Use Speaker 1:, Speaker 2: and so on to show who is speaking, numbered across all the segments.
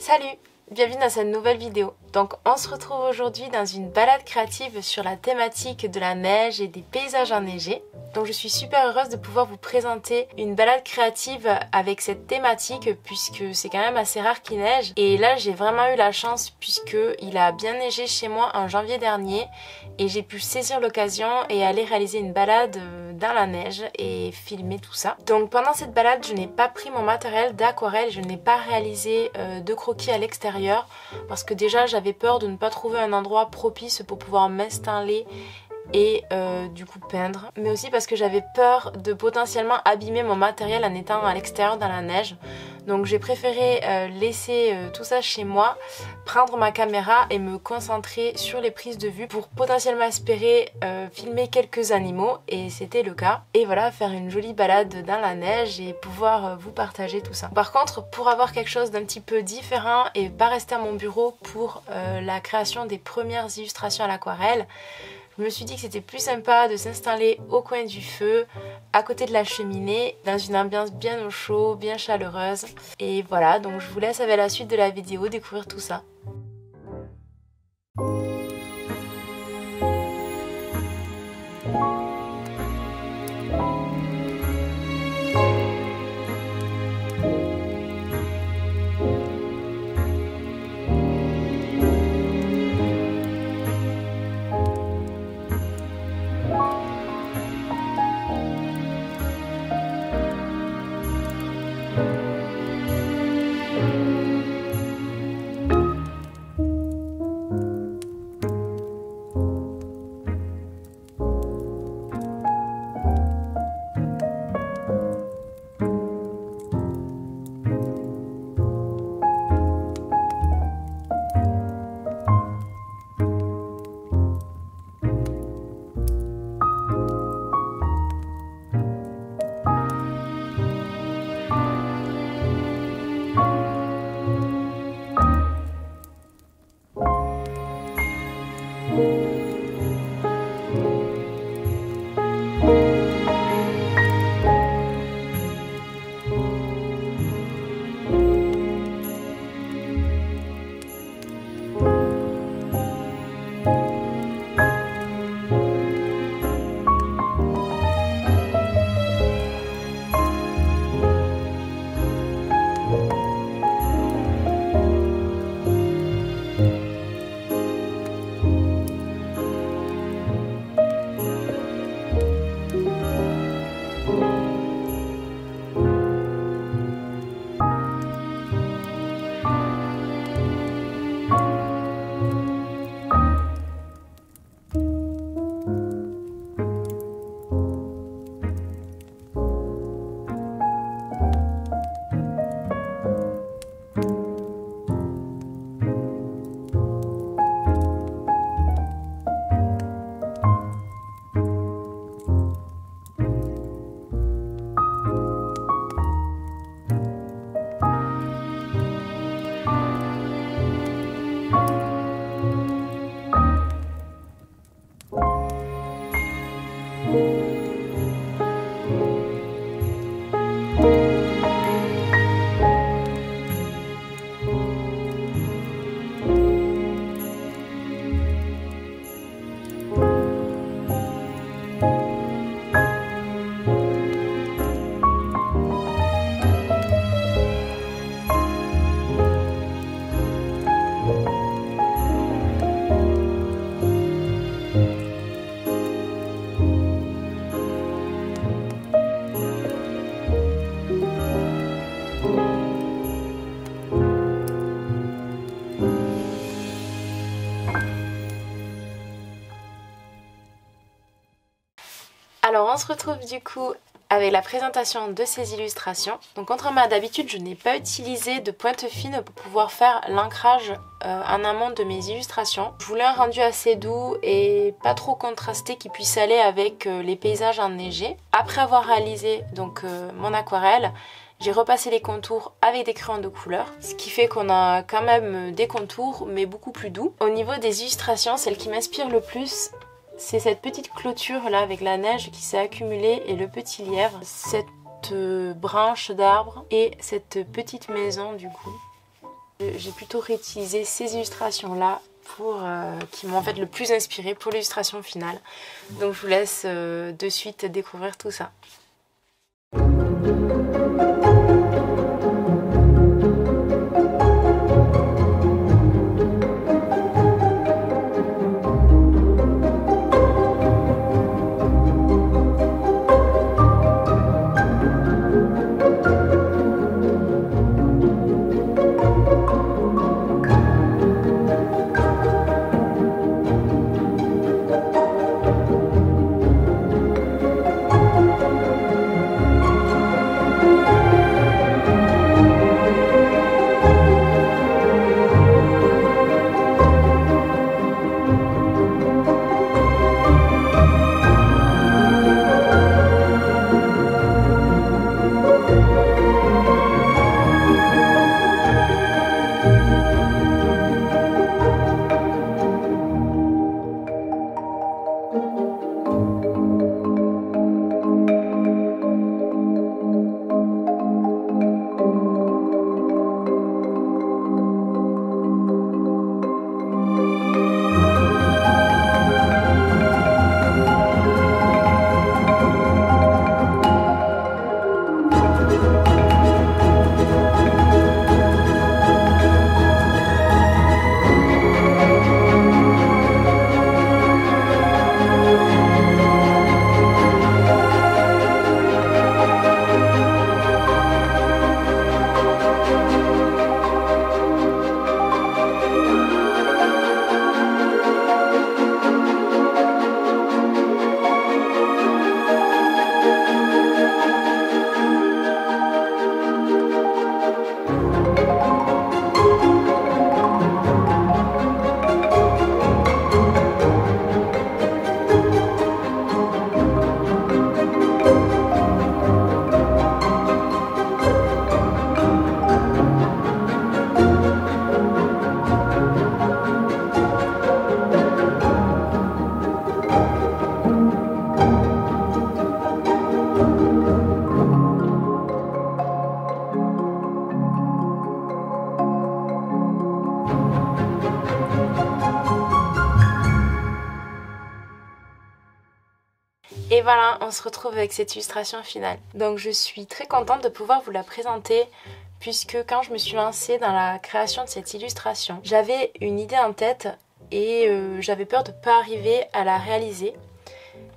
Speaker 1: Salut, bienvenue dans cette nouvelle vidéo. Donc on se retrouve aujourd'hui dans une balade créative sur la thématique de la neige et des paysages enneigés. Donc je suis super heureuse de pouvoir vous présenter une balade créative avec cette thématique puisque c'est quand même assez rare qu'il neige. Et là j'ai vraiment eu la chance puisque il a bien neigé chez moi en janvier dernier et j'ai pu saisir l'occasion et aller réaliser une balade dans la neige et filmer tout ça. Donc pendant cette balade je n'ai pas pris mon matériel d'aquarelle, je n'ai pas réalisé de croquis à l'extérieur parce que déjà j'avais peur de ne pas trouver un endroit propice pour pouvoir m'installer et du coup peindre, mais aussi parce que j'avais peur de potentiellement abîmer mon matériel en étant à l'extérieur dans la neige. Donc j'ai préféré laisser tout ça chez moi, prendre ma caméra et me concentrer sur les prises de vue pour potentiellement espérer filmer quelques animaux, et c'était le cas. Et voilà, faire une jolie balade dans la neige et pouvoir vous partager tout ça. Par contre, pour avoir quelque chose d'un petit peu différent et pas rester à mon bureau pour la création des premières illustrations à l'aquarelle, je me suis dit que c'était plus sympa de s'installer au coin du feu, à côté de la cheminée, dans une ambiance bien au chaud, bien chaleureuse. Et voilà, donc je vous laisse avec la suite de la vidéo découvrir tout ça. Alors on se retrouve du coup avec la présentation de ces illustrations. Donc contrairement à d'habitude, je n'ai pas utilisé de pointe fine pour pouvoir faire l'ancrage en amont de mes illustrations. Je voulais un rendu assez doux et pas trop contrasté qui puisse aller avec les paysages enneigés. Après avoir réalisé donc mon aquarelle, j'ai repassé les contours avec des crayons de couleur, ce qui fait qu'on a quand même des contours mais beaucoup plus doux. Au niveau des illustrations, celle qui m'inspire le plus, c'est cette petite clôture là avec la neige qui s'est accumulée et le petit lièvre, cette branche d'arbre et cette petite maison du coup. J'ai plutôt réutilisé ces illustrations là qui m'ont en fait le plus inspiré pour l'illustration finale. Donc je vous laisse de suite découvrir tout ça. Et voilà, on se retrouve avec cette illustration finale. Donc je suis très contente de pouvoir vous la présenter puisque quand je me suis lancée dans la création de cette illustration, j'avais une idée en tête et j'avais peur de ne pas arriver à la réaliser.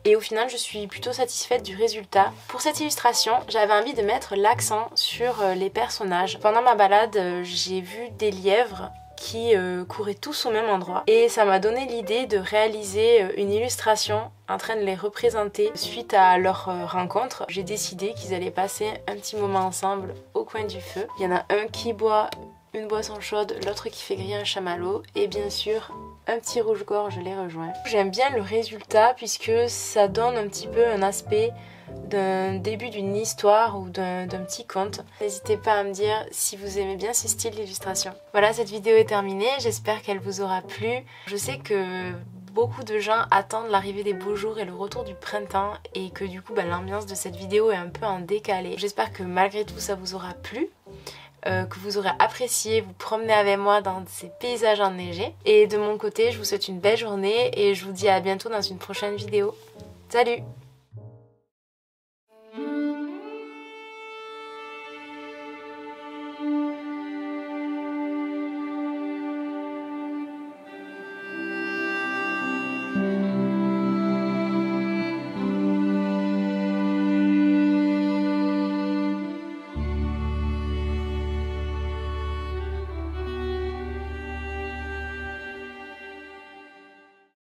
Speaker 1: Et au final, je suis plutôt satisfaite du résultat. Pour cette illustration, j'avais envie de mettre l'accent sur les personnages. Pendant ma balade, j'ai vu des lièvres qui couraient tous au même endroit. Et ça m'a donné l'idée de réaliser une illustration en train de les représenter suite à leur rencontre. J'ai décidé qu'ils allaient passer un petit moment ensemble au coin du feu. Il y en a un qui boit une boisson chaude, l'autre qui fait griller un chamallow et bien sûr un petit rouge-gorge les rejoint. J'aime bien le résultat puisque ça donne un petit peu un aspect d'un début d'une histoire ou d'un petit conte. N'hésitez pas à me dire si vous aimez bien ce style d'illustration. Voilà, cette vidéo est terminée, j'espère qu'elle vous aura plu. Je sais que beaucoup de gens attendent l'arrivée des beaux jours et le retour du printemps et que du coup l'ambiance de cette vidéo est un peu en décalé. J'espère que malgré tout ça vous aura plu. Que vous aurez apprécié vous promener avec moi dans ces paysages enneigés. Et de mon côté, je vous souhaite une belle journée et je vous dis à bientôt dans une prochaine vidéo. Salut!